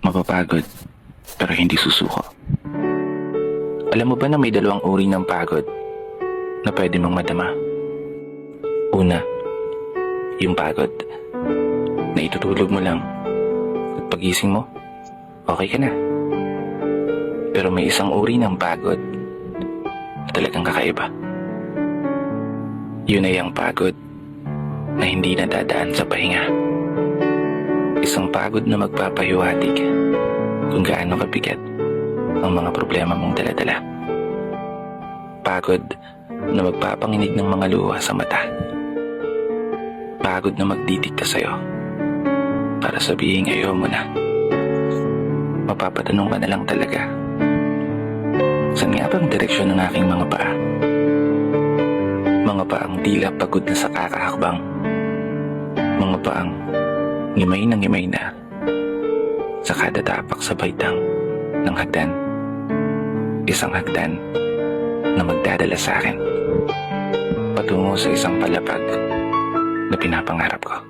Mapapagod, pero hindi susuko. Alam mo ba na may dalawang uri ng pagod na pwede mong madama? Una, yung pagod na itutulog mo lang at pagising mo, okay ka na. Pero may isang uri ng pagod na talagang kakaiba. Yun ay ang pagod na hindi nadadaan sa pahinga. Isang pagod na magpapahiwatig kung gaano kabigat ang mga problema mong daladala. Pagod na magpapanginig ng mga luha sa mata. Pagod na magdidikta sa'yo para sabihin ayaw mo na. Mapapatanong ka na lang talaga, saan nga bang direksyon ng aking mga paa? Mga paang tila pagod na sa kakahakbang. Mga paang ngimay na sa kada tapak sa baitang ng hagdan. Isang hagdan na magdadala sa akin patungo sa isang palapag na pinapangarap ko.